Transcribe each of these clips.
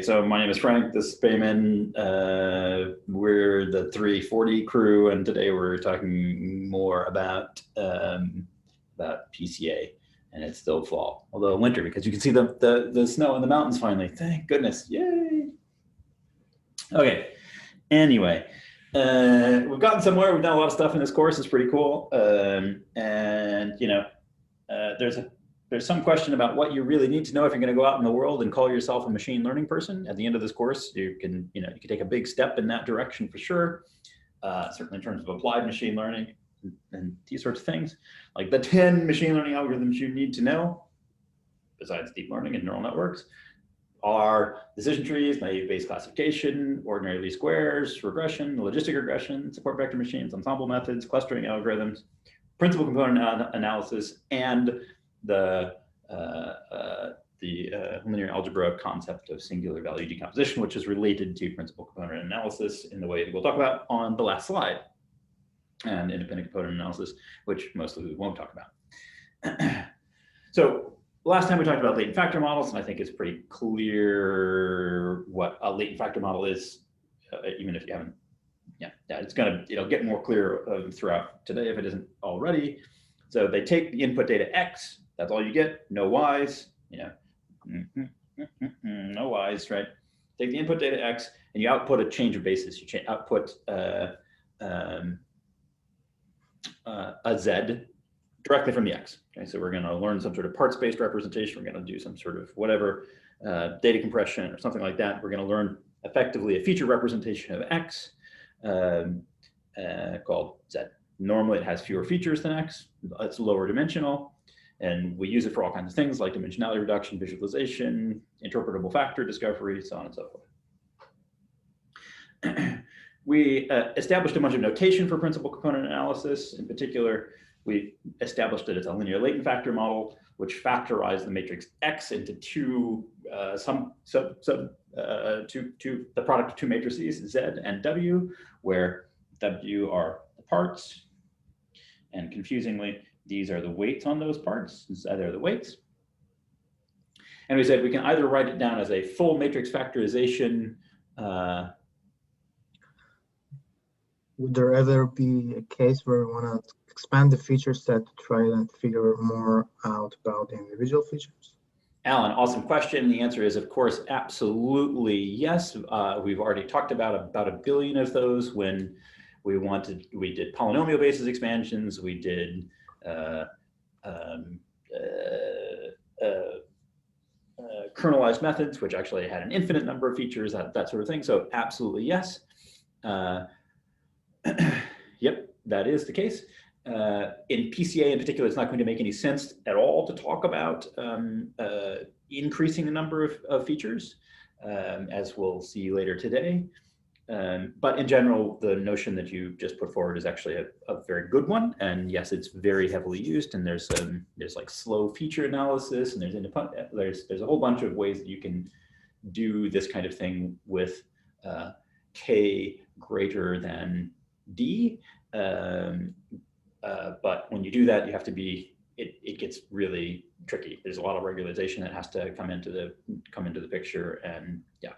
So my name is Frank, this is Bayman. We're the 340 crew, and today we're talking more about PCA, and it's still fall, although winter, because you can see the snow in the mountains finally. Thank goodness, yay! Okay, anyway, we've gotten somewhere. We've done a lot of stuff in this course. It's pretty cool, and you know, there's some question about what you really need to know if you're going to go out in the world and call yourself a machine learning person. At the end of this course, you can take a big step in that direction for sure. Certainly in terms of applied machine learning and these sorts of things, like the 10 machine learning algorithms you need to know, besides deep learning and neural networks, are decision trees, naive-based classification, ordinary least squares, regression, logistic regression, support vector machines, ensemble methods, clustering algorithms, principal component analysis, and the linear algebra concept of singular value decomposition, which is related to principal component analysis in the way that we'll talk about on the last slide, and independent component analysis, which mostly we won't talk about. So last time we talked about latent factor models, and I think it's pretty clear what a latent factor model is, even if you haven't. Yeah, it'll get more clear throughout today if it isn't already. So they take the input data X, that's all you get, no Y's, no Y's, right? Take the input data X and you output a change of basis. You output a Z directly from the X. Okay, so we're gonna learn some sort of parts-based representation. We're gonna do some sort of whatever, data compression or something like that. We're gonna learn effectively a feature representation of X called Z. Normally it has fewer features than X, it's lower dimensional, and we use it for all kinds of things like dimensionality reduction, visualization, interpretable factor discovery, so on and so forth. We established a bunch of notation for principal component analysis. In particular, we established that it's a linear latent factor model, which factorized the matrix X into the product of two matrices, Z and W, where W are the parts, and confusingly, these are the weights on those parts. They're the weights. And we said we can either write it down as a full matrix factorization. Would there ever be a case where we want to expand the feature set to try and figure more out about the individual features? Alan, awesome question. The answer is, of course, absolutely yes. We've already talked about a billion of those when we did polynomial basis expansions, we did kernelized methods, which actually had an infinite number of features, that sort of thing. So absolutely yes. Yep, that is the case. In PCA in particular, it's not going to make any sense at all to talk about increasing the number of features, as we'll see later today. But in general, the notion that you just put forward is actually a very good one. And yes, it's very heavily used. And there's like slow feature analysis, and there's a whole bunch of ways that you can do this kind of thing with K greater than D. But when you do that, you have to be, it gets really tricky. There's a lot of regularization that has to come into the picture, and yeah.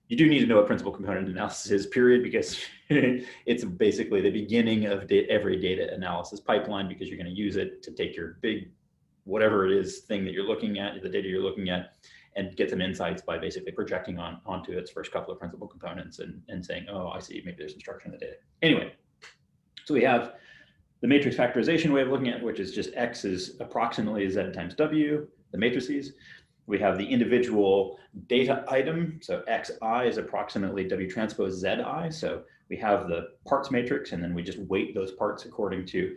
You do need to know what principal component analysis is, period, because it's basically the beginning of every data analysis pipeline, because you're going to use it to take your big, whatever it is, thing that you're looking at, the data you're looking at, and get some insights by basically projecting onto its first couple of principal components and saying, oh, I see, maybe there's some structure in the data. Anyway, so we have the matrix factorization way of looking at it, which is just X is approximately Z times W, the matrices. We have the individual data item. So Xi is approximately W transpose Zi. So we have the parts matrix, and then we just weight those parts according to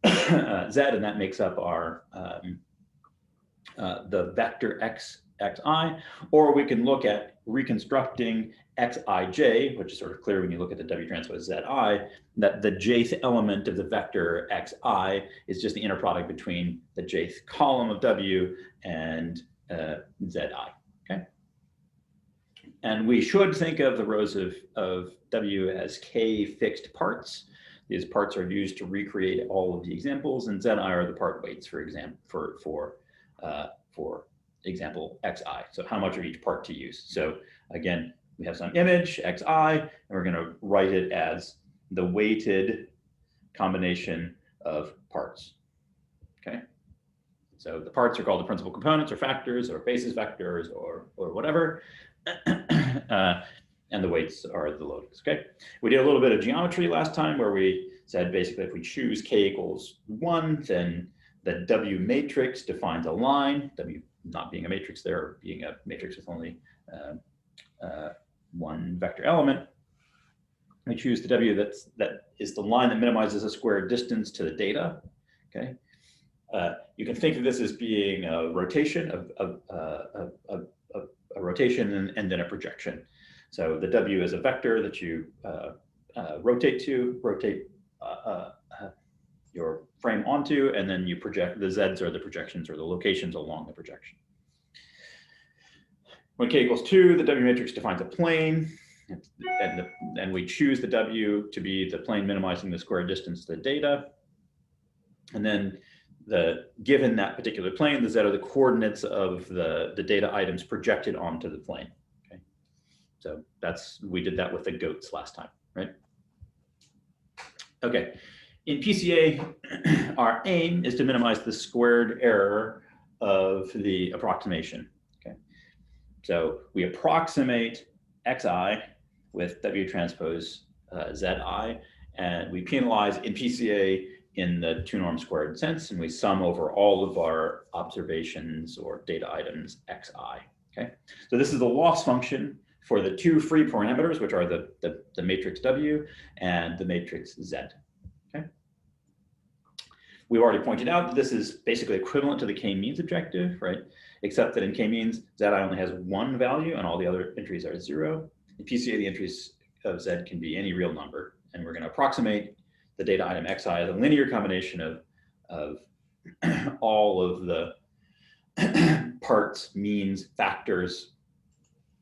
Z, and that makes up our the vector Xi. Or we can look at reconstructing Xij, which is sort of clear when you look at the W transpose Zi, that the jth element of the vector Xi is just the inner product between the jth column of W and Zi, okay? And we should think of the rows of W as K fixed parts. These parts are used to recreate all of the examples, and Zi are the part weights, for example, for example, xi. So how much of each part to use. So again, we have some image, xi, and we're going to write it as the weighted combination of parts. Okay. So the parts are called the principal components or factors or basis vectors or whatever. And the weights are the loadings. Okay. We did a little bit of geometry last time where we said basically if we choose k equals 1, then the W matrix defines a line, W not being a matrix there, being a matrix with only one vector element. We choose the W that is the line that minimizes a square distance to the data. Okay. You can think of this as being a rotation a rotation and then a projection. So the W is a vector that you rotate your frame onto, and then you project. The Z's are the projections or the locations along the projection. When k equals 2, the W matrix defines a plane, and we choose the W to be the plane minimizing the square distance to the data. And then given that particular plane, the Z are the coordinates of the data items projected onto the plane. Okay, so we did that with the goats last time, right? Okay, in PCA, our aim is to minimize the squared error of the approximation. Okay, so we approximate xi with W transpose Zi, and we penalize in PCA in the 2 norm squared sense, and we sum over all of our observations or data items xi. Okay, so this is the loss function for the 2 free parameters, which are the matrix W and the matrix Z. Okay, we already pointed out that this is basically equivalent to the k-means objective, right? Except that in k-means, Zi only has 1 value and all the other entries are 0. In PCA, the entries of Z can be any real number, and we're going to approximate the data item xi as a linear combination of all of the parts, means, factors,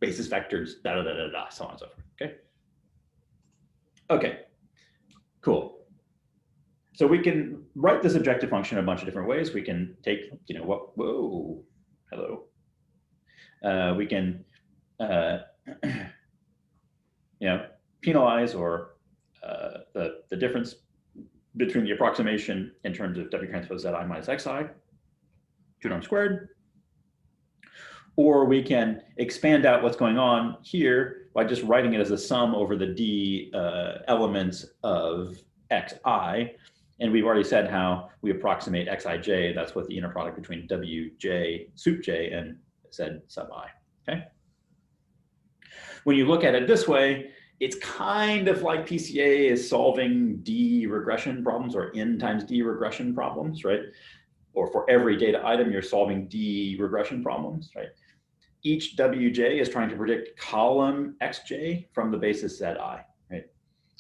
basis vectors, so on and so forth. Okay. Okay. Cool. So we can write this objective function a bunch of different ways. We can take, whoa, hello. We can, penalize or the difference between the approximation in terms of W transpose Zi minus xi, 2 norm squared. Or we can expand out what's going on here by just writing it as a sum over the D elements of xi. And we've already said how we approximate xij. That's what the inner product between wj sup j and Z sub I. Okay. When you look at it this way, it's kind of like PCA is solving D regression problems or N times D regression problems, right? Or for every data item, you're solving D regression problems, right? Each Wj is trying to predict column xj from the basis Zi, right?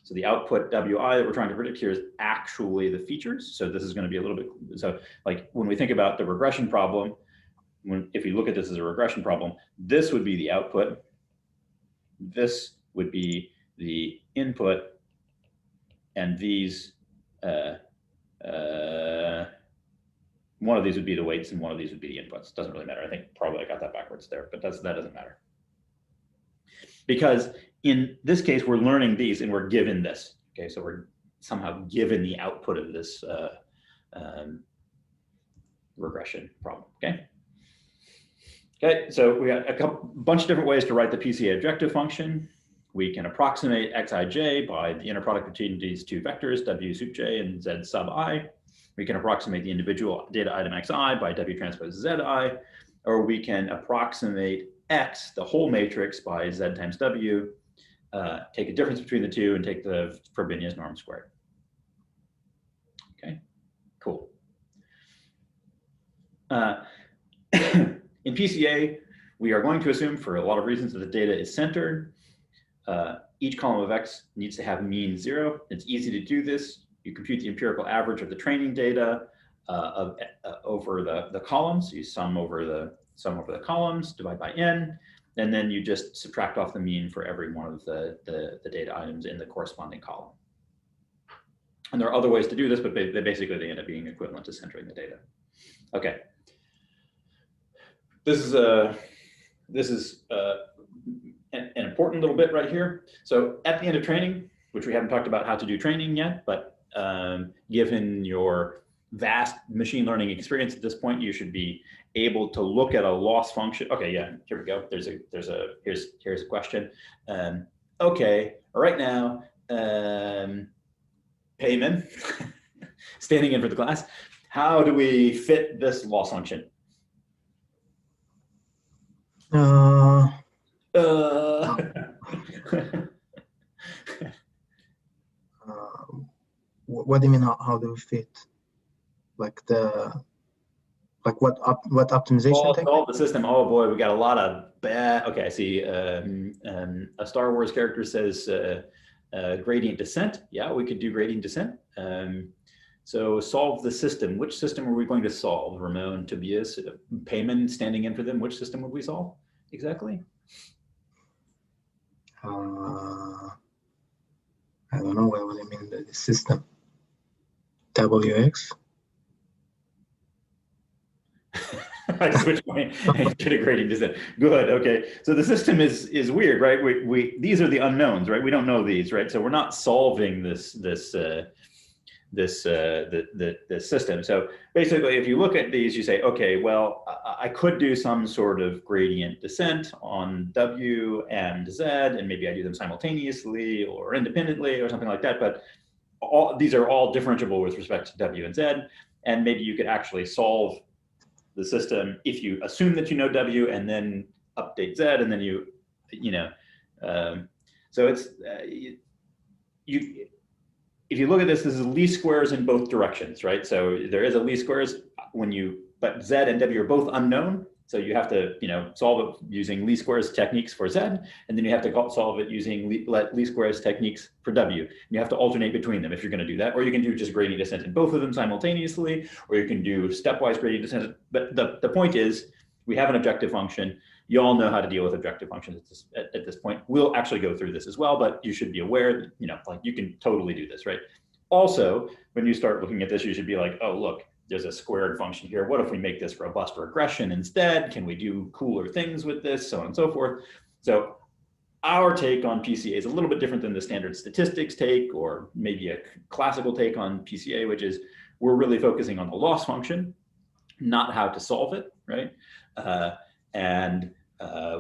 So the output Wi that we're trying to predict here is actually the features. So this is going to be a little bit, so like when we think about the regression problem, if you look at this as a regression problem, this would be the output. This would be the input, and these, one of these would be the weights and one of these would be the inputs. Doesn't really matter. I think probably I got that backwards there, but that doesn't matter. Because in this case, we're learning these and we're given this. Okay, so we're somehow given the output of this regression problem. Okay. Okay, so we got a bunch of different ways to write the PCA objective function. We can approximate xij by the inner product between these 2 vectors, W sup j and Z sub I. We can approximate the individual data item xi by W transpose Zi, or we can approximate X, the whole matrix, by Z times W, take a difference between the 2 and take the Frobenius norm squared. Okay, cool. In PCA, we are going to assume, for a lot of reasons, that the data is centered. Each column of X needs to have mean 0. It's easy to do this. You compute the empirical average of the training data over the columns. You sum over the columns, divide by n, and then you just subtract off the mean for every one of the data items in the corresponding column. And there are other ways to do this, but they end up being equivalent to centering the data. Okay. this is an important little bit right here. So at the end of training, which we haven't talked about how to do training yet, but given your vast machine learning experience at this point, you should be able to look at a loss function. Okay, yeah, here we go. Here's a question. Okay, right now, Payman, standing in for the class, how do we fit this loss function? What do you mean? How do we fit? Like what optimization technique? Solve the system. Oh boy, we got a lot of bad. Okay, I see. A Star Wars character says gradient descent. Yeah, we could do gradient descent. So solve the system. Which system are we going to solve? Ramon, Tobias, Payman standing in for them. Which system would we solve exactly? I don't know. What do you mean the system? WX. I switched my gradient descent. Good. Okay. So the system is weird, right? These are the unknowns, right? We don't know these, right? So we're not solving this system. So basically, if you look at these, you say, okay, well, I could do some sort of gradient descent on W and Z, and maybe I do them simultaneously or independently or something like that. But these are all differentiable with respect to W and Z, and maybe you could actually solve the system if you assume that you know W and then update Z, and then so it's if you look at this, this is least squares in both directions, right? So there is a least squares but Z and W are both unknown. So you have to, solve it using least squares techniques for Z, and then you have to solve it using least squares techniques for W. You have to alternate between them if you're going to do that, or you can do just gradient descent in both of them simultaneously, or you can do stepwise gradient descent. But the point is, we have an objective function. You all know how to deal with objective functions at this point. We'll actually go through this as well, but you should be aware that, like you can totally do this, right? Also, when you start looking at this, you should be like, oh, look, there's a squared function here. What if we make this robust regression instead? Can we do cooler things with this? So on and so forth. So our take on PCA is a little bit different than the standard statistics take, or maybe a classical take on PCA, which is we're really focusing on the loss function, not how to solve it, right?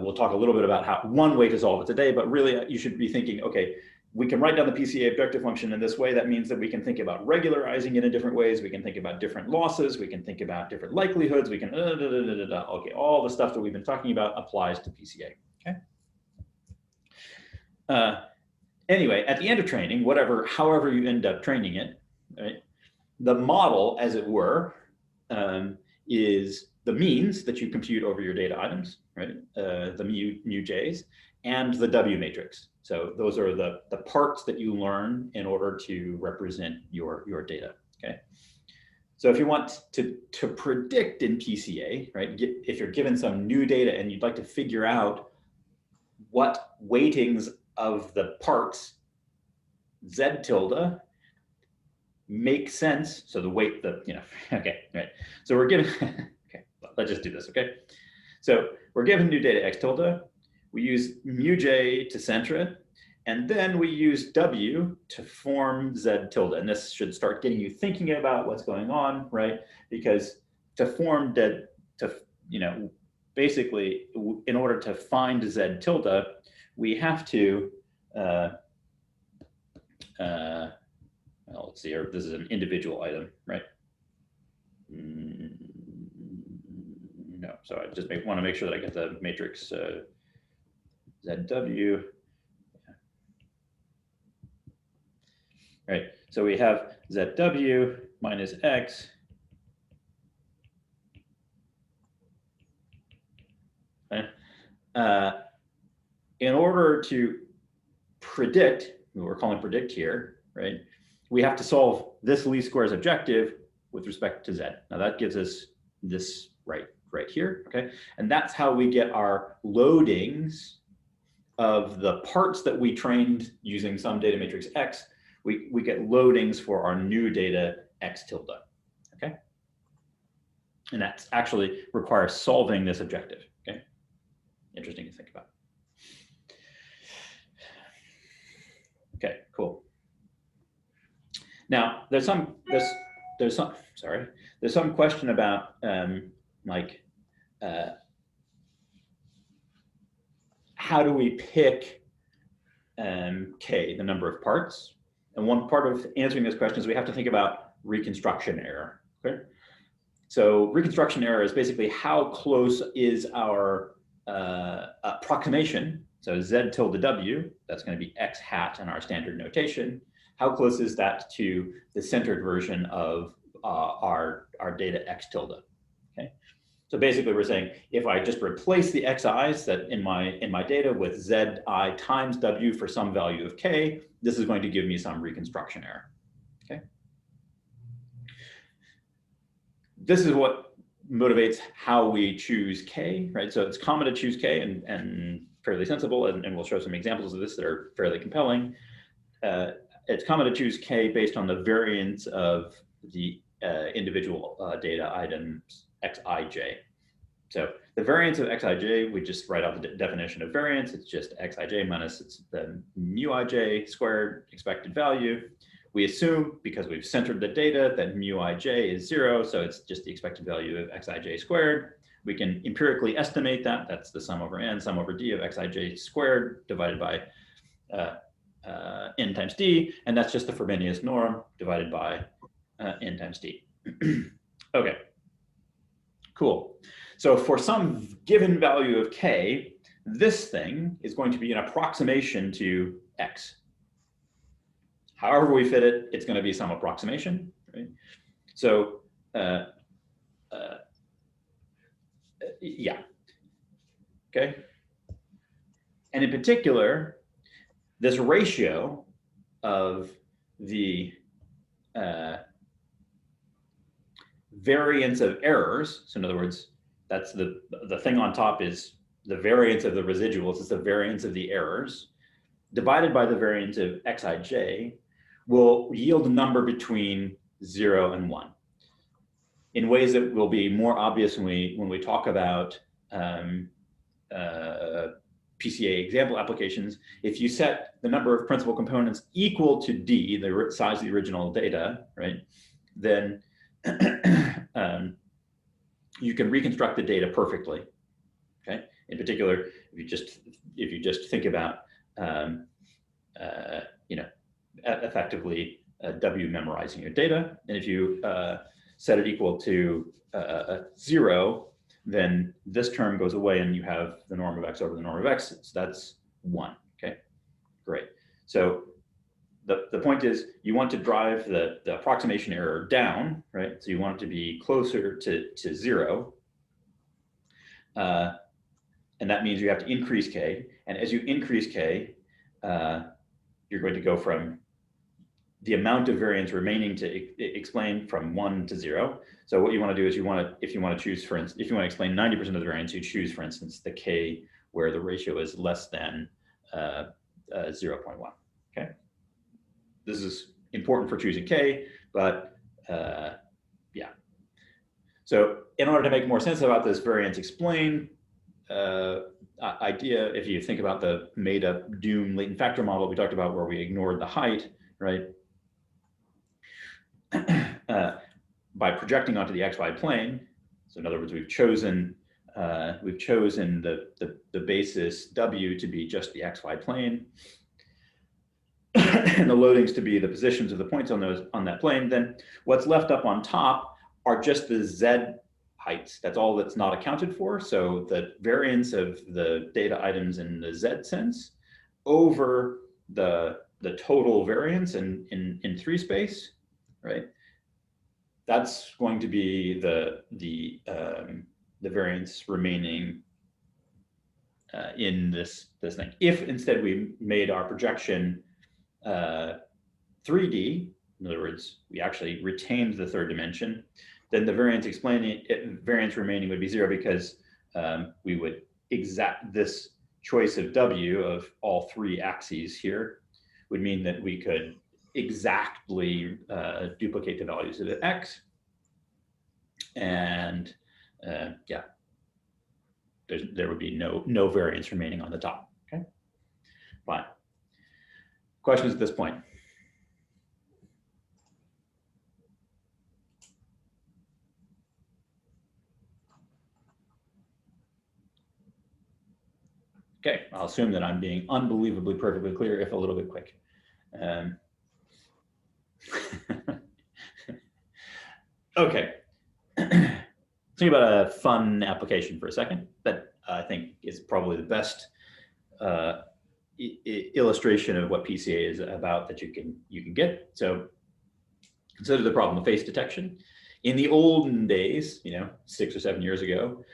We'll talk a little bit about one way to solve it today, but really you should be thinking, okay, we can write down the PCA objective function in this way. That means that we can think about regularizing it in different ways. We can think about different losses. We can think about different likelihoods. We can, okay, all the stuff that we've been talking about applies to PCA, okay? Anyway, at the end of training, however you end up training it, right, the model, as it were, is the means that you compute over your data items, right? The mu j's, and the W matrix. So those are the parts that you learn in order to represent your data, okay? So if you want to predict in PCA, right, if you're given some new data and you'd like to figure out what weightings of the parts Z tilde make sense, so the weight, okay, right. So we're given, okay, let's just do this, okay? So we're given new data X tilde, we use mu j to center it, and then we use W to form Z tilde. And this should start getting you thinking about what's going on, right? Because to form basically, in order to find Z tilde, we have to, well, let's see here, this is an individual item, right? No, so I just want to make sure that I get the matrix ZW. Right, so we have ZW minus X okay. In order to predict, we're calling predict here, right? We have to solve this least squares objective with respect to Z. Now that gives us this right here, okay? And that's how we get our loadings of the parts that we trained using some data matrix X. We get loadings for our new data X tilde, okay? And that actually requires solving this objective, okay? Interesting to think about. Okay, cool. Now, there's some question about how do we pick K, the number of parts? And one part of answering this question is we have to think about reconstruction error, okay? So reconstruction error is basically how close is our approximation. So Z tilde W, that's going to be X hat in our standard notation. How close is that to the centered version of our data X tilde? Okay. So basically we're saying if I just replace the Xi's that in my data with Zi times W for some value of K, this is going to give me some reconstruction error. Okay. This is what motivates how we choose K, right? So it's common to choose K and fairly sensible, and we'll show some examples of this that are fairly compelling. It's common to choose K based on the variance of the individual data items Xij. So the variance of Xij, we just write out the definition of variance. It's just Xij minus the mu ij squared expected value. We assume, because we've centered the data, that mu ij is 0, so it's just the expected value of Xij squared. We can empirically estimate that. That's the sum over n, sum over d of Xij squared divided by n times d, and that's just the Frobenius norm divided by n times d. Okay, cool. So for some given value of K, this thing is going to be an approximation to X. However we fit it, it's going to be some approximation, right? So, yeah, okay. And in particular, this ratio of the variance of errors. So in other words, that's the thing on top is the variance of the residuals, it's the variance of the errors, divided by the variance of Xij, will yield a number between 0 and 1 in ways that will be more obvious when we talk about PCA example applications. If you set the number of principal components equal to D, the size of the original data, right, then you can reconstruct the data perfectly. Okay. In particular, if you just think about effectively W memorizing your data, and if you set it equal to 0, then this term goes away and you have the norm of X over the norm of X. So that's 1. Okay, great. So the point is you want to drive the approximation error down, right? So you want it to be closer to 0. And that means you have to increase K. And as you increase K, you're going to go from the amount of variance remaining to explain from 1 to 0. So what you want to do is if you want to choose, for instance, if you want to explain 90% of the variance, you choose, for instance, the K where the ratio is less than 0.1. Okay. This is important for choosing K, but yeah. So in order to make more sense about this variance explain idea, if you think about the made up Doom latent factor model we talked about where we ignored the height, right? By projecting onto the XY plane. So in other words, we've chosen the basis W to be just the XY plane and the loadings to be the positions of the points on that plane. Then what's left up on top are just the Z heights. That's all that's not accounted for. So the variance of the data items in the Z sense over the total variance in 3 space, right? That's going to be the variance remaining in this thing. If instead we made our projection 3D, in other words, we actually retained the 3rd dimension, then the variance remaining would be 0 because we would exact this choice of W of all 3 axes here would mean that we could exactly duplicate the values of X. And yeah, there would be no variance remaining on the top. Okay, fine. Questions at this point? Okay, I'll assume that I'm being unbelievably perfectly clear, if a little bit quick. Okay. Think about a fun application for a second that I think is probably the best illustration of what PCA is about that you can get. So consider the problem of face detection. In the olden days, 6 or 7 years ago,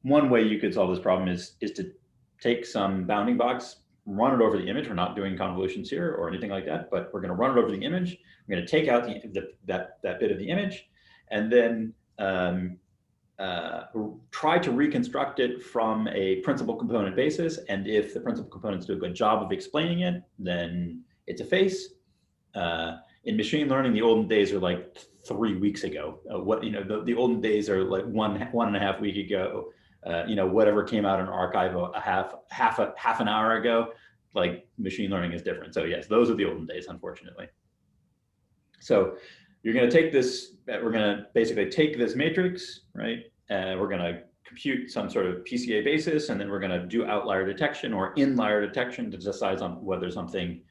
one way you could solve this problem is to take some bounding box, run it over the image. We're not doing convolutions here or anything like that, but we're going to run it over the image. We're going to take out that bit of the image, and then try to reconstruct it from a principal component basis. And if the principal components do a good job of explaining it, then it's a face. In machine learning, the olden days are like 3 weeks ago. The olden days are like one and a half week ago. Whatever came out in archive a half an hour ago, like machine learning is different. So yes, those are the olden days, unfortunately. So you're going to take this, we're going to basically take this matrix, right? We're going to compute some sort of PCA basis, and then we're going to do outlier detection or inlier detection to decide on whether something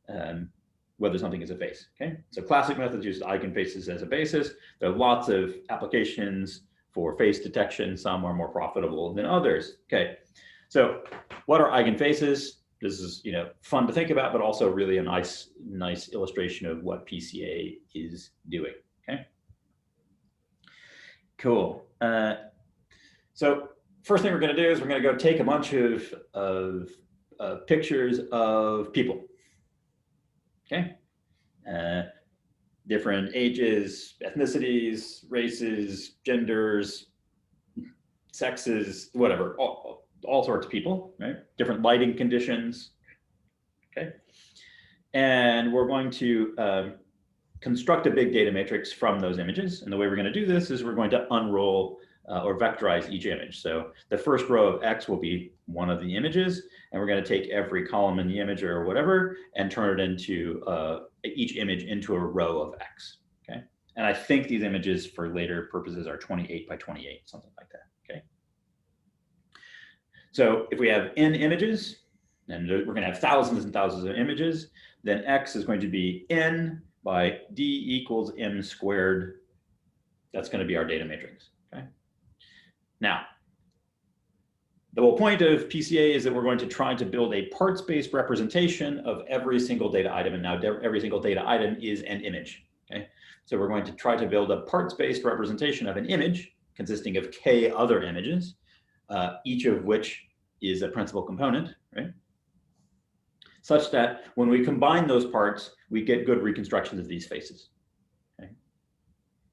is a face. Okay, so classic methods use eigenfaces as a basis. There are lots of applications for face detection. Some are more profitable than others. Okay, so what are eigenfaces? This is fun to think about, but also really a nice illustration of what PCA is doing. Okay, cool. So first thing we're going to do is we're going to go take a bunch of pictures of people. Okay, different ages, ethnicities, races, genders, sexes, whatever, all sorts of people, right? Different lighting conditions. Okay, and we're going to construct a big data matrix from those images. And the way we're going to do this is we're going to unroll or vectorize each image. So the first row of X will be one of the images, and we're going to take every column in the image or whatever and turn it into each image into a row of X. Okay, and I think these images for later purposes are 28 by 28, something like that. Okay, so if we have n images, and we're going to have thousands and thousands of images, then X is going to be n by d equals m squared. That's going to be our data matrix. Okay. Now, the whole point of PCA is that we're going to try to build a parts-based representation of every single data item, and now every single data item is an image. Okay, so we're going to try to build a parts-based representation of an image consisting of k other images, each of which is a principal component, right? Such that when we combine those parts, we get good reconstructions of these faces. Okay?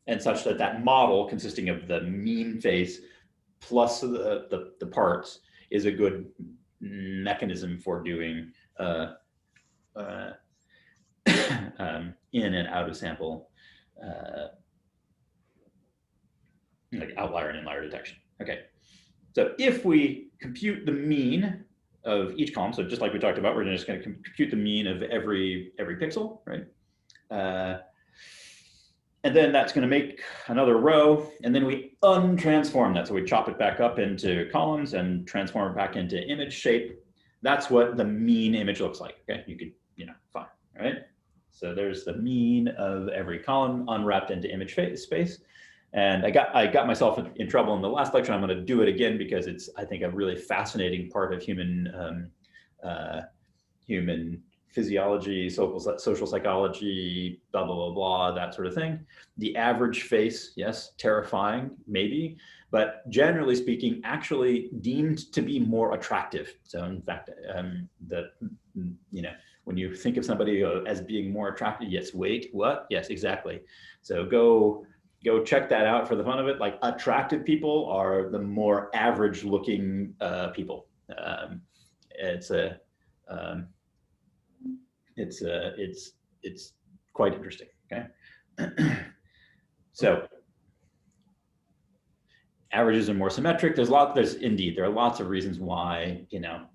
And such that that model consisting of the mean face plus the parts is a good mechanism for doing in and out of sample like outlier and inlier detection. Okay, so if we compute the mean of each column, so just like we talked about, we're just going to compute the mean of every pixel, right? And then that's going to make another row, and then we untransform that. So we chop it back up into columns and transform it back into image shape. That's what the mean image looks like. Okay, you could, fine, all right? So there's the mean of every column unwrapped into image space. And I got myself in trouble in the last lecture. I'm going to do it again because it's, I think, a really fascinating part of human physiology, social psychology, blah, blah, blah, blah, that sort of thing. The average face, yes, terrifying, maybe, but generally speaking, actually deemed to be more attractive. So in fact, when you think of somebody as being more attractive, yes, wait, what? Yes, exactly. So go check that out for the fun of it. Like, attractive people are the more average looking people. It's quite interesting. Okay. So averages are more symmetric. There's there are lots of reasons why, you know,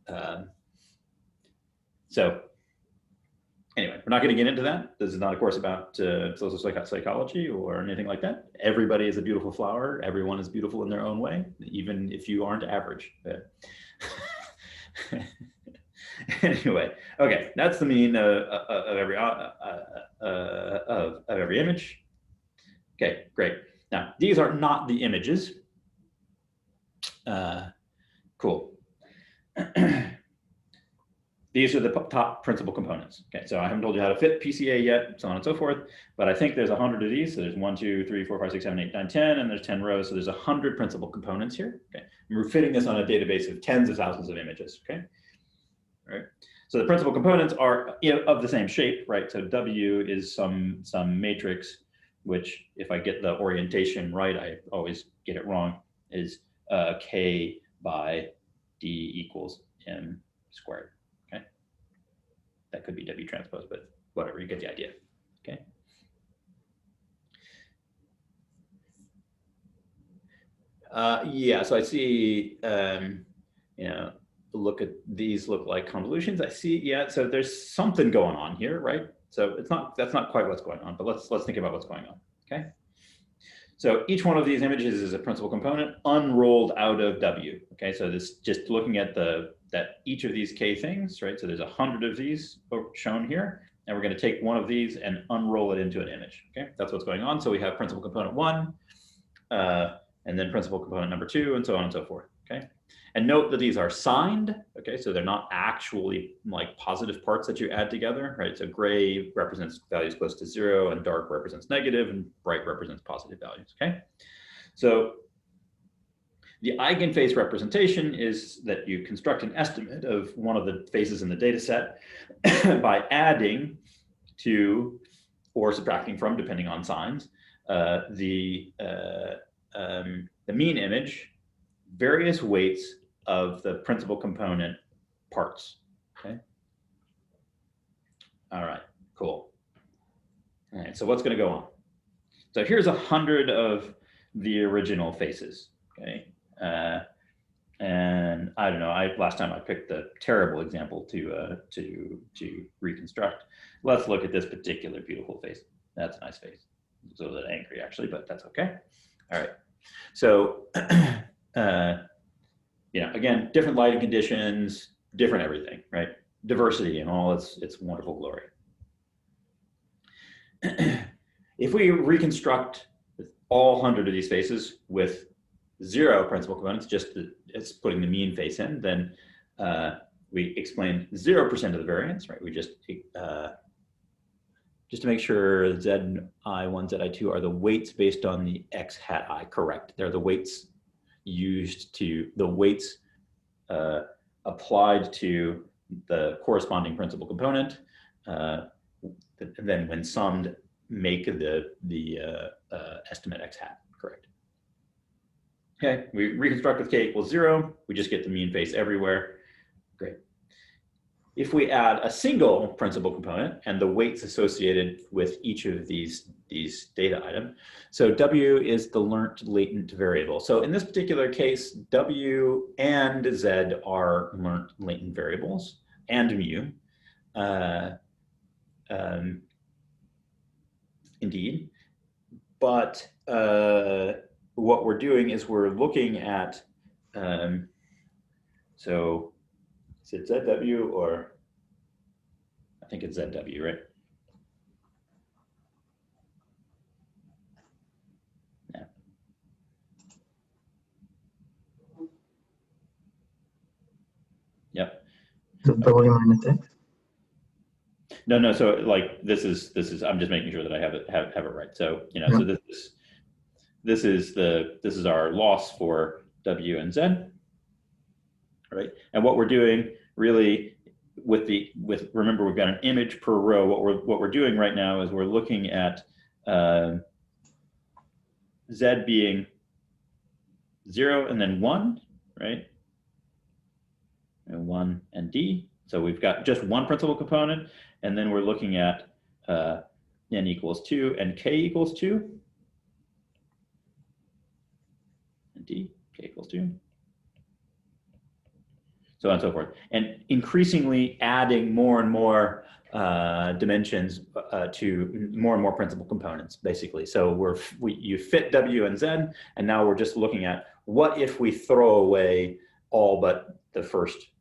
so anyway, we're not going to get into that. This is not a course about social psychology or anything like that. Everybody is a beautiful flower. Everyone is beautiful in their own way, even if you aren't average. Anyway, okay, that's the mean of every image. Okay, great. Now, these are not the images. Cool. These are the top principal components. Okay, so I haven't told you how to fit PCA yet, so on and so forth, but I think there's 100 of these. So there's 1, 2, 3, 4, 5, 6, 7, 8, 9, 10, and there's 10 rows. So there's 100 principal components here. Okay, and we're fitting this on a database of tens of thousands of images. Okay, all right. So the principal components are of the same shape, right? So W is some matrix, which if I get the orientation right, I always get it wrong, is K by D equals M squared. Okay, that could be W transpose, but whatever, you get the idea. Okay. Yeah, so I see, you know, look at these look like convolutions. I see, yeah, so there's something going on here, right? So that's not quite what's going on, but let's think about what's going on, okay? So each one of these images is a principal component unrolled out of W, okay? So this just looking at each of these K things, right? So there's 100 of these shown here, and we're gonna take one of these and unroll it into an image, okay? That's what's going on. So we have principal component 1, and then principal component number 2, and so on and so forth, okay? And note that these are signed, okay? So they're not actually like positive parts that you add together, right? So gray represents values close to 0, and dark represents negative, and bright represents positive values, okay? So the eigenface representation is that you construct an estimate of one of the faces in the data set by adding to or subtracting from, depending on signs, the mean image, various weights of the principal component parts, okay? All right, cool. All right, so what's gonna go on? So here's 100 of the original faces, okay? And I don't know, last time I picked the terrible example to reconstruct. Let's look at this particular beautiful face. That's a nice face. It's a little bit angry actually, but that's okay. All right, so, you know, again, different lighting conditions, different everything, right? Diversity in all its wonderful glory. If we reconstruct all 100 of these faces with 0 principal components, it's putting the mean face in, then we explain 0% of the variance, right? We just to make sure Zi1, Zi2 are the weights based on the x hat I, correct? They're the weights applied to the corresponding principal component, and then when summed, make the estimate x hat, correct? Okay, we reconstruct with k equals 0, we just get the mean face everywhere, great. If we add a single principal component and the weights associated with each of these data items, so W is the learnt latent variable. So in this particular case, W and Z are learnt latent variables, and mu. Indeed, but what we're doing is we're looking at, so is it ZW or, I think it's ZW, right? Yeah. Yep. The W minus X? No, so like this is I'm just making sure that I have it right. So, you know, yeah. So this is our loss for W and Z, right? And what we're doing really remember, we've got an image per row. What we're doing right now is we're looking at Z being 0 and then 1, right? And 1 and D. So we've got just one principal component, and then we're looking at N equals 2 and K equals 2. and D, K equals 2. So on and so forth. And increasingly adding more and more dimensions to more and more principal components, basically. So you fit W and Z, and now we're just looking at what if we throw away all but the first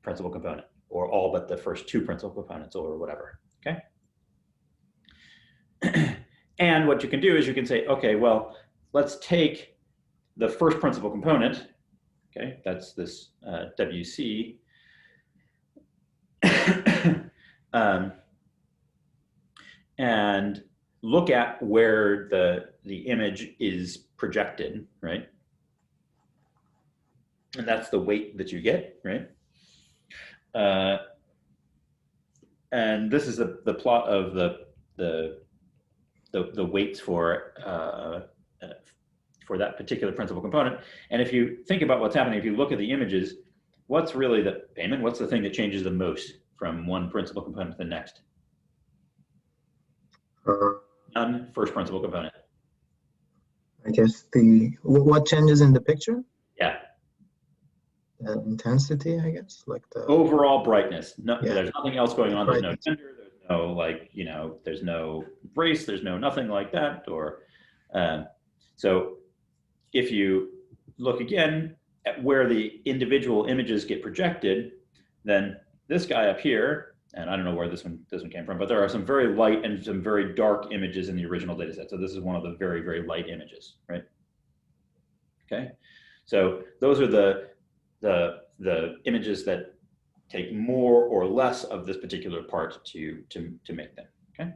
principal component, or all but the first two principal components, or whatever, okay? And what you can do is you can say, okay, well, let's take the first principal component, okay, that's this WC, and look at where the image is projected, right? And that's the weight that you get, right? And this is the plot of the weights for that particular principal component. And if you think about what's happening, if you look at the images, what's really what's the thing that changes the most from one principal component to the next? None, first principal component. I guess what changes in the picture? Yeah. Intensity, I guess, like the overall brightness. No, yeah. There's nothing else going on. There's no Brightness. gender. There's no there's no race. There's no nothing like that. Or so if you look again at where the individual images get projected, then this guy up here, and I don't know where this one came from, but there are some very light and some very dark images in the original data set. So this is one of the very, very light images, right? Okay, so those are the images that take more or less of this particular part to make them, okay?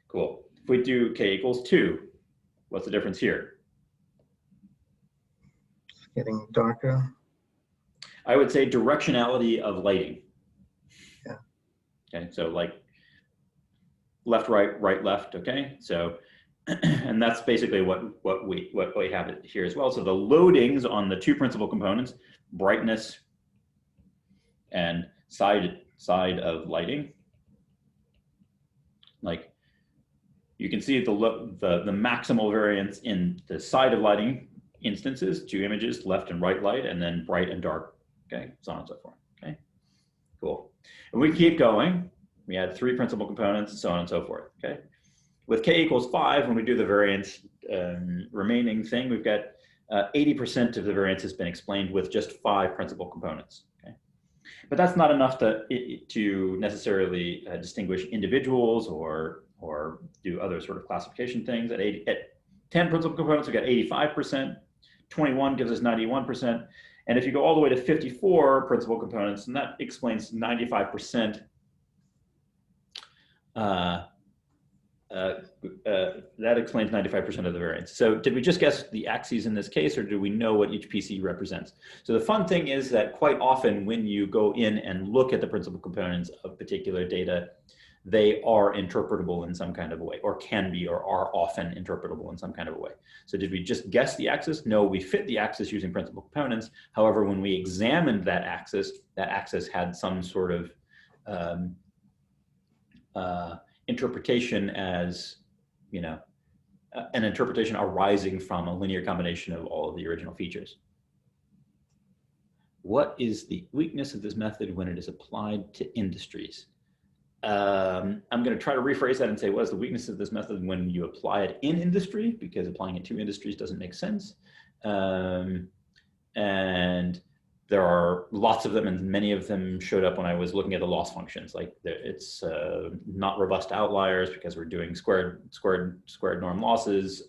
Cool. If we do K equals 2, what's the difference here? It's getting darker. I would say directionality of lighting. Yeah. Okay, so like left, right, right, left, okay? So, and that's basically what we have it here as well. So the loadings on the two principal components, brightness and side of lighting, like you can see the maximal variance in the side of lighting instances, two images, left and right light, and then bright and dark, okay, so on and so forth, okay, cool. And we keep going, we add 3 principal components, so on and so forth, okay. With K equals 5, when we do the variance remaining thing, we've got 80% of the variance has been explained with just 5 principal components, okay. But that's not enough to necessarily distinguish individuals or do other sort of classification things. At 10 principal components, we've got 85%, 21 gives us 91, and if you go all the way to 54 principal components, and that explains 95%, that explains 95% of the variance. So did we just guess the axes in this case, or do we know what each PC represents? So the fun thing is that quite often when you go in and look at the principal components of particular data, they are interpretable in some kind of a way, or can be, or are often interpretable in some kind of a way. So did we just guess the axis? No, we fit the axis using principal components. However, when we examined that axis had some sort of interpretation as, an interpretation arising from a linear combination of all of the original features. What is the weakness of this method when it is applied to industries? I'm going to try to rephrase that and say, what is the weakness of this method when you apply it in industry? Because applying it to industries doesn't make sense. And there are lots of them, and many of them showed up when I was looking at the loss functions. Like it's not robust outliers because we're doing squared norm losses.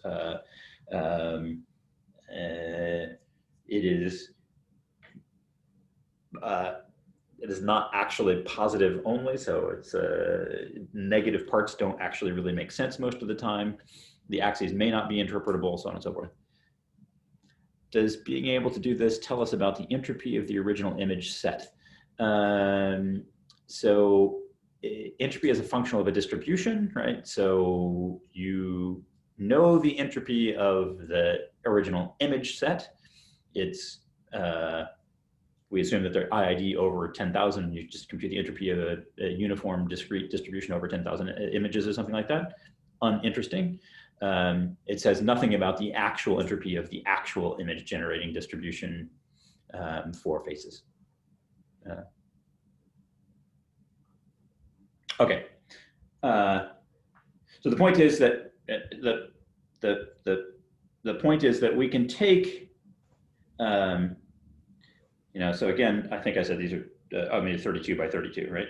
It is not actually positive only, so it's negative parts don't actually really make sense most of the time. The axes may not be interpretable, so on and so forth. Does being able to do this tell us about the entropy of the original image set? So entropy is a function of a distribution, right? So you know the entropy of the original image set. It's we assume that they're IID over 10,000, and you just compute the entropy of a uniform discrete distribution over 10,000 images or something like that. Uninteresting. It says nothing about the actual entropy of the actual image generating distribution for faces. Okay. So the point is that the point is that we can take, you know, so again, I think I said these are, I mean, 32 by 32, right?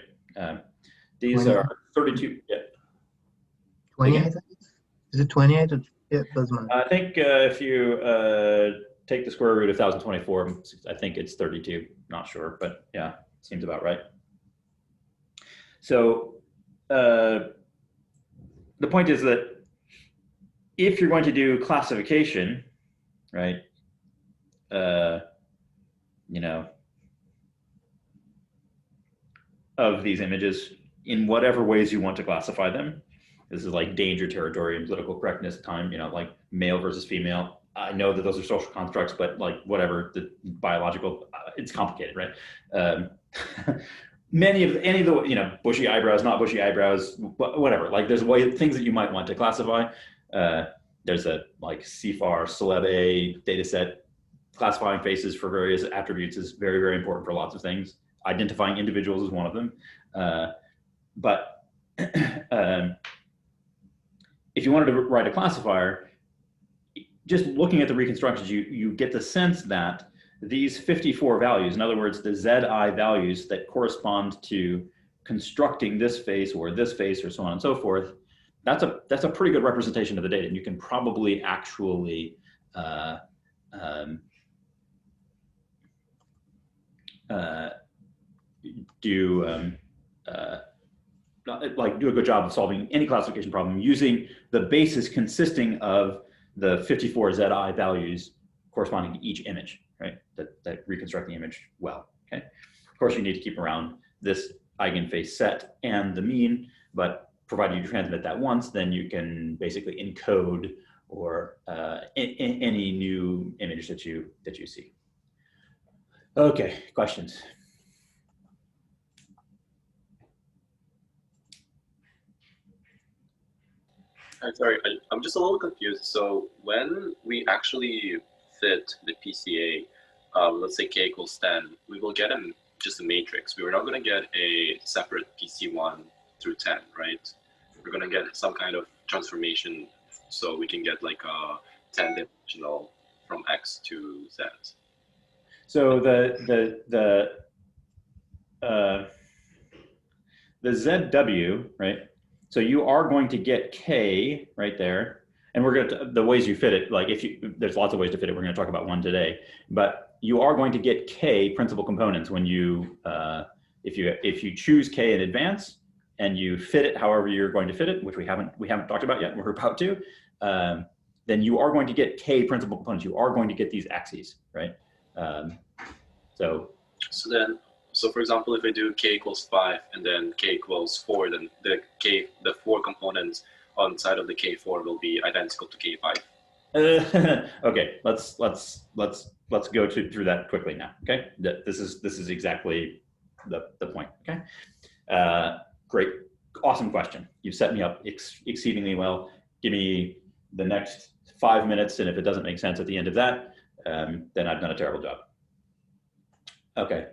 These 20. are 32. Yeah. 28. Is it 28? Yeah, doesn't matter. I think if you take the square root of 1024, I think it's 32. Not sure, but yeah, seems about right. So the point is that if you're going to do classification, right, you know, of these images in whatever ways you want to classify them. This is like danger territory and political correctness time, you know, like male versus female. I know that those are social constructs, but like whatever, the biological, it's complicated, right? Any of the, you know, bushy eyebrows, not bushy eyebrows, whatever. Like there's things that you might want to classify. There's a like CFAR Celeb A data set. Classifying faces for various attributes is very, very important for lots of things. Identifying individuals is one of them. But if you wanted to write a classifier, just looking at the reconstructions, you get the sense that these 54 values, in other words, the ZI values that correspond to constructing this face or so on and so forth, that's a pretty good representation of the data. And you can probably actually do a good job of solving any classification problem using the basis consisting of the 54 ZI values corresponding to each image, right? That reconstruct the image well, okay? Of course, you need to keep around this eigenface set and the mean, but provided you transmit that once, then you can basically encode or any new image that you see. Okay, questions? I'm sorry, I'm just a little confused. So when we actually fit the PCA, let's say k equals 10, we will get just a matrix. We were not going to get a separate PC1 through 10, right? We're going to get some kind of transformation, so we can get like a 10-dimensional from X to Z. So the ZW, right? So you are going to get K right there, and we're going to, the ways you fit it, like there's lots of ways to fit it. We're going to talk about one today, but you are going to get K principal components when you, if you choose K in advance and you fit it however you're going to fit it, which we haven't talked about yet, we're about to, then you are going to get K principal components. You are going to get these axes, right? So for example, if I do k equals 5 and then k equals 4, then the 4 components on side of the k4 will be identical to k5. Okay, let's go through that quickly now. Okay, this is exactly the point. Okay, great, awesome question. You've set me up exceedingly well. Give me the next 5 minutes, and if it doesn't make sense at the end of that, then I've done a terrible job. Okay.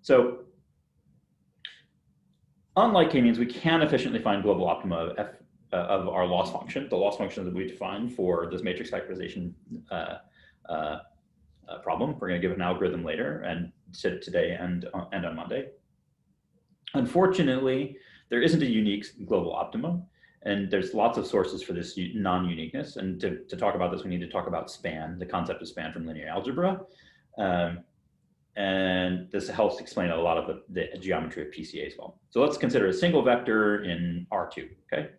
So unlike k-means, we can efficiently find global optima of our loss function, the loss function that we define for this matrix factorization problem. We're going to give an algorithm later and sit it today and on Monday. Unfortunately, there isn't a unique global optimum, and there's lots of sources for this non-uniqueness. And to talk about this, we need to talk about span, the concept of span from linear algebra. And this helps explain a lot of the geometry of PCA as well. So let's consider a single vector in R2, okay?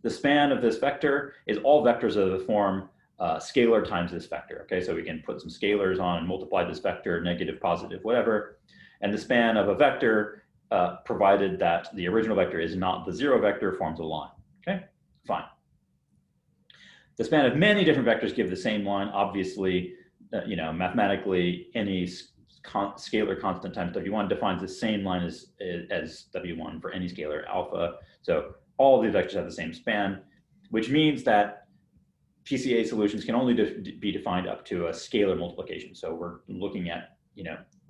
The span of this vector is all vectors of the form scalar times this vector, okay? So we can put some scalars on and multiply this vector, negative, positive, whatever. And the span of a vector, provided that the original vector is not the zero vector, forms a line, okay? Fine. The span of many different vectors give the same line. Obviously, you know, mathematically, any scalar constant times W1 defines the same line as W1 for any scalar alpha. So all of these vectors have the same span, which means that PCA solutions can only be defined up to a scalar multiplication. So we're looking at,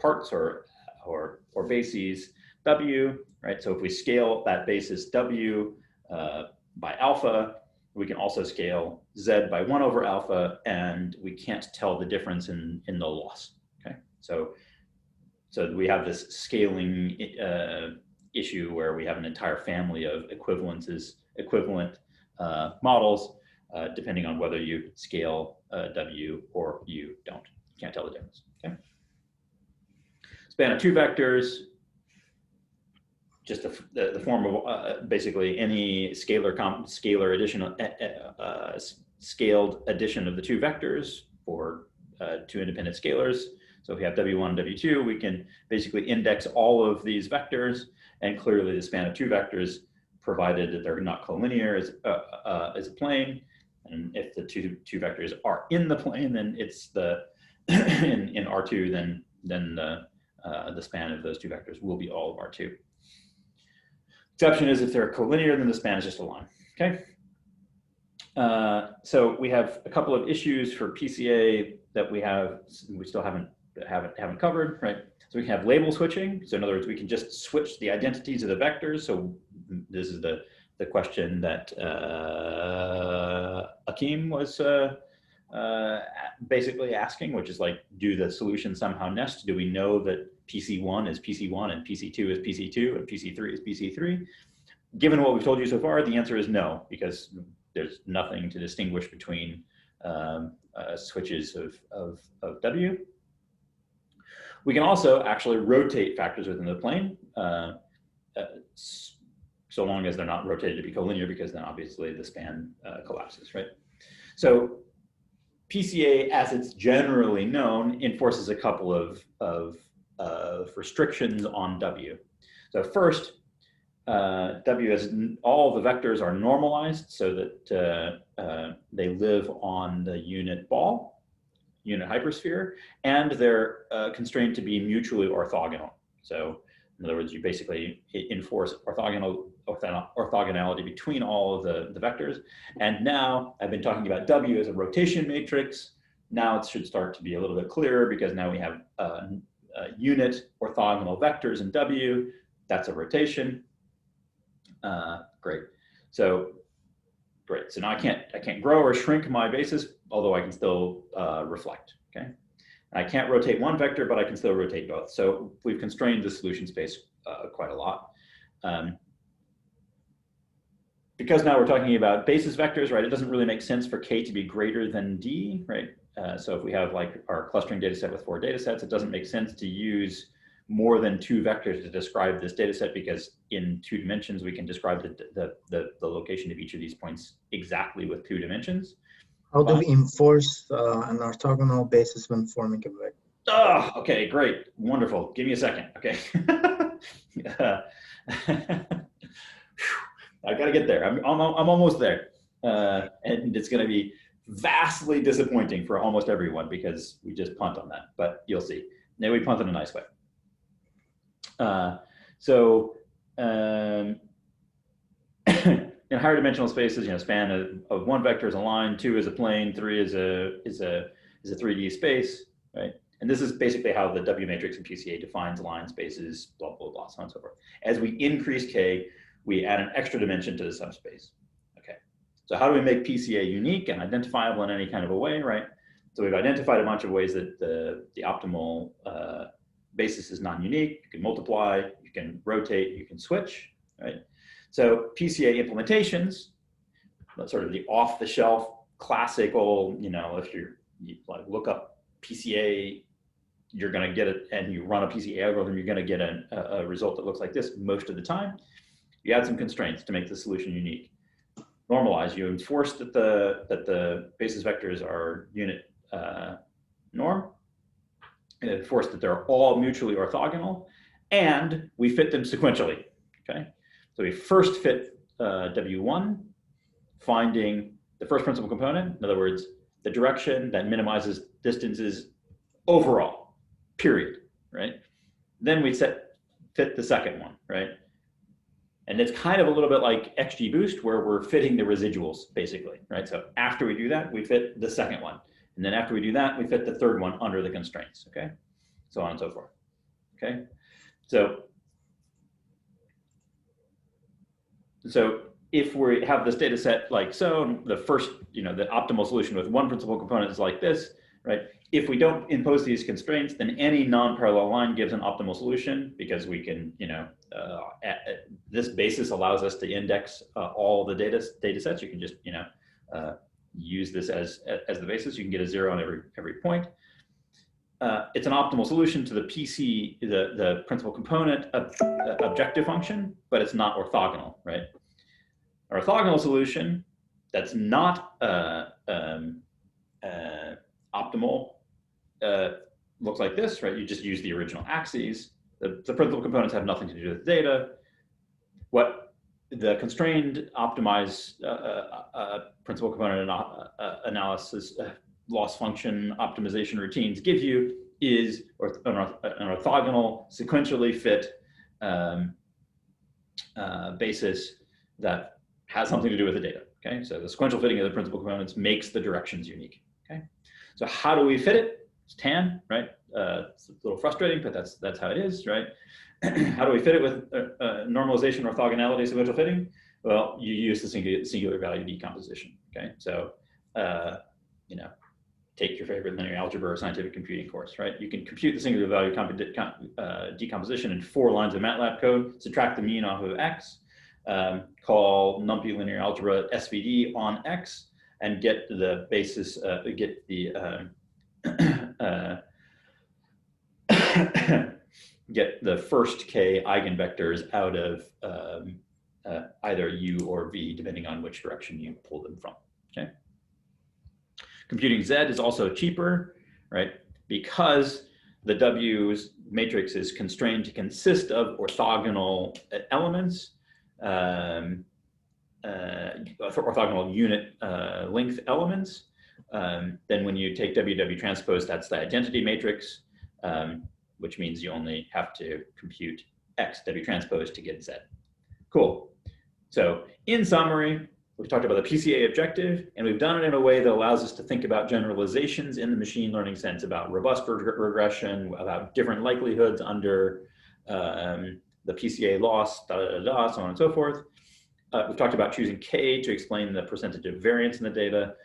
parts or bases W, right? So if we scale that basis W by alpha, we can also scale Z by 1 over alpha, and we can't tell the difference in the loss, okay? So we have this scaling issue where we have an entire family of equivalent models, depending on whether you scale W or you don't. You can't tell the difference, okay? Span of 2 vectors, just the form of basically any scalar addition, scaled addition of the 2 vectors for 2 independent scalars. So if we have W1 and W2, we can basically index all of these vectors, and clearly the span of 2 vectors, provided that they're not collinear, is a plane. And if the two vectors are in the plane, then it's the in R2, then the span of those 2 vectors will be all of R2. Exception is if they're collinear, then the span is just a line. Okay. So we have a couple of issues for PCA that we still haven't covered, right? So we can have label switching. So in other words, we can just switch the identities of the vectors. So this is the question that Akeem was basically asking, which is like, do the solutions somehow nest? Do we know that PC1 is PC1 and PC2 is PC2 and PC3 is PC3? Given what we've told you so far, the answer is no, because there's nothing to distinguish between switches of W. We can also actually rotate factors within the plane, so long as they're not rotated to be collinear, because then obviously the span collapses, right? So PCA, as it's generally known, enforces a couple of restrictions on W. So first, W is all the vectors are normalized so that they live on the unit ball, unit hypersphere, and they're constrained to be mutually orthogonal. So in other words, you basically enforce orthogonality between all of the vectors. And now I've been talking about W as a rotation matrix. Now it should start to be a little bit clearer, because now we have unit orthogonal vectors in W. That's a rotation. Great. So great. So now I can't grow or shrink my basis, although I can still reflect. Okay. I can't rotate one vector, but I can still rotate both. So we've constrained the solution space quite a lot. Because now we're talking about basis vectors, right? It doesn't really make sense for K to be greater than D, right? So if we have like our clustering data set with 4 data sets, it doesn't make sense to use more than 2 vectors to describe this data set, because in 2 dimensions, we can describe the location of each of these points exactly with 2 dimensions. How do we enforce an orthogonal basis when forming a vector? Oh, okay, great, wonderful. Give me a second, okay. I gotta get there. I'm almost there, and it's gonna be vastly disappointing for almost everyone because we just punt on that. But you'll see. Now we punt in a nice way. In higher dimensional spaces, span of 1 vector is a line, 2 is a plane, 3 is a 3D space, right? And this is basically how the W matrix in PCA defines line spaces, blah, blah, blah, so on and so forth. As we increase K, we add an extra dimension to the subspace. Okay. So how do we make PCA unique and identifiable in any kind of a way, right? So we've identified a bunch of ways that the optimal basis is non-unique. You can multiply, you can rotate, you can switch, right? So PCA implementations, sort of the off-the-shelf classical, if you like look up PCA, you're going to get it, and you run a PCA algorithm, you're going to get a result that looks like this most of the time. You add some constraints to make the solution unique. Normalize, you enforce that the basis vectors are unit norm, and enforce that they're all mutually orthogonal, and we fit them sequentially. Okay, so we first fit W1, finding the first principal component, in other words, the direction that minimizes distances overall, period, right? Then we fit the second one, right? And it's kind of a little bit like XGBoost, where we're fitting the residuals, basically, right? So after we do that, we fit the second one. And then after we do that, we fit the third one under the constraints, okay? So on and so forth, okay? So if we have this data set like so, the first, the optimal solution with one principal component is like this, right? If we don't impose these constraints, then any non-parallel line gives an optimal solution, because we can, this basis allows us to index all the data sets. You can just, use this as the basis. You can get a 0 on every point. It's an optimal solution to the PC, the principal component objective function, but it's not orthogonal, right? An orthogonal solution that's not optimal looks like this, right? You just use the original axes. The principal components have nothing to do with the data. What the constrained optimized principal component analysis loss function optimization routines give you is an orthogonal sequentially fit basis that has something to do with the data, okay? So the sequential fitting of the principal components makes the directions unique, okay? So how do we fit it? It's tan, right? It's a little frustrating, but that's how it is, right? How do we fit it with normalization, orthogonality, sequential fitting? Well, you use the singular value decomposition, okay? So, take your favorite linear algebra or scientific computing course, right? You can compute the singular value decomposition in 4 lines of MATLAB code, subtract the mean off of X, call NumPy linear algebra SVD on X, and get the basis, get the get the first k eigenvectors out of either U or V, depending on which direction you pull them from, okay? Computing Z is also cheaper, right? Because the W's matrix is constrained to consist of orthogonal elements, orthogonal unit length elements. Then when you take WW transpose, that's the identity matrix, which means you only have to compute X W transpose to get Z. Cool. So in summary, we've talked about the PCA objective, and we've done it in a way that allows us to think about generalizations in the machine learning sense, about robust regression, about different likelihoods under the PCA loss, so on and so forth. We've talked about choosing K to explain the percentage of variance in the data.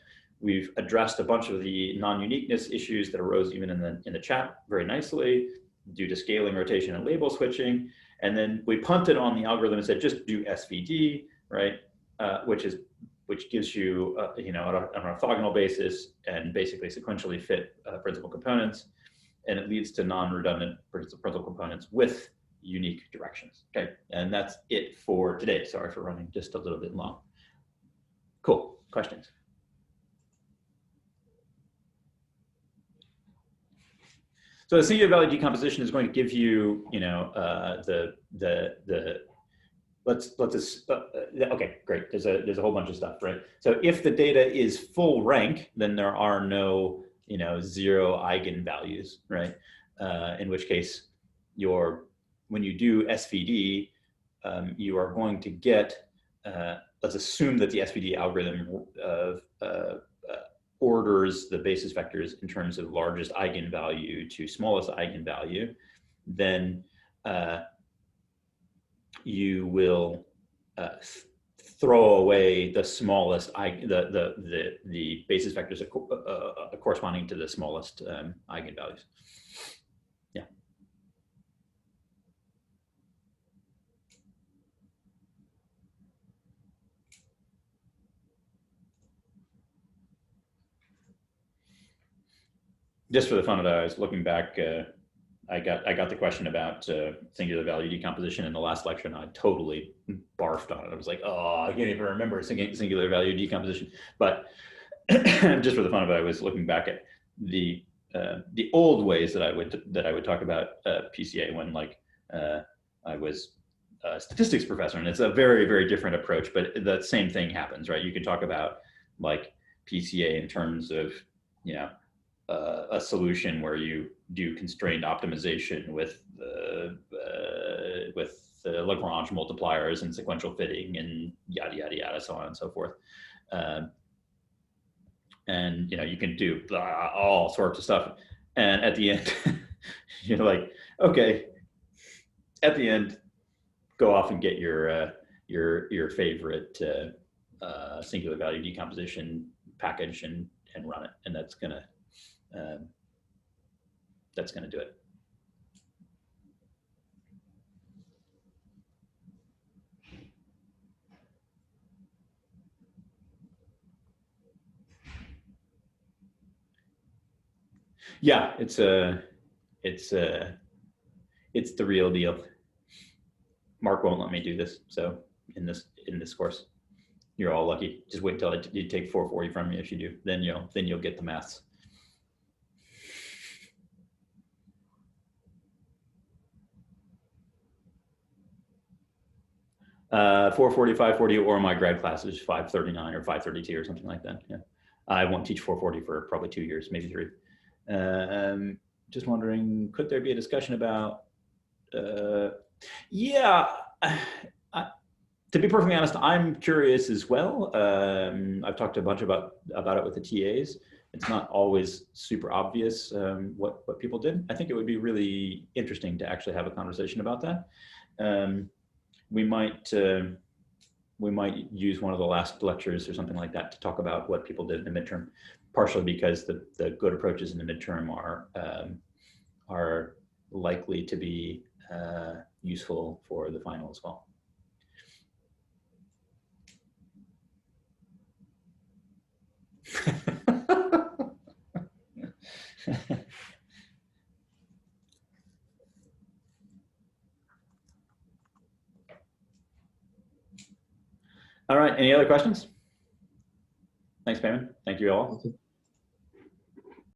We've addressed a bunch of the non-uniqueness issues that arose even in the chat very nicely due to scaling, rotation, and label switching. And then we punted on the algorithm and said, just do SVD, right? Which gives you, an orthogonal basis and basically sequentially fit principal components, and it leads to non-redundant principal components with unique directions. Okay, and that's it for today. Sorry for running just a little bit long. Cool. Questions? So the singular value decomposition is going to give you, okay, great. There's a whole bunch of stuff, right? So if the data is full rank, then there are no, 0 eigenvalues, right? In which case, when you do SVD, you are going to get, let's assume that the SVD algorithm orders the basis vectors in terms of largest eigenvalue to smallest eigenvalue, then you will throw away the smallest, the basis vectors corresponding to the smallest eigenvalues. Yeah. Just for the fun of it, I was looking back. I got the question about singular value decomposition in the last lecture, and I totally barfed on it. I was like, oh, I can't even remember singular value decomposition. But just for the fun of it, I was looking back at the old ways that I would talk about PCA when I was a statistics professor, and it's a very, very different approach. But the same thing happens, right? You can talk about PCA in terms of a solution where you do constrained optimization with the Lagrange multipliers and sequential fitting and yada, yada, yada, so on and so forth. And, you know, you can do all sorts of stuff. And at the end, you're like, okay, at the end, go off and get your favorite singular value decomposition package and run it. And that's gonna do it. Yeah, it's the real deal. Mark won't let me do this, so in this course, you're all lucky. Just wait until you take 440 from me. If you do, then you'll get the maths. $440, $540, or my grad class is $539 or $532 or something like that. Yeah, I won't teach $440 for probably 2 years, maybe 3. Just wondering, could there be a discussion about? Yeah, to be perfectly honest, I'm curious as well. I've talked a bunch about it with the TAs. It's not always super obvious what people did. I think it would be really interesting to actually have a conversation about that. We might use one of the last lectures or something like that to talk about what people did in the midterm, partially because the good approaches in the midterm are likely to be useful for the final as well. All right, any other questions? Thanks, Payman. Thank you all. Thank you.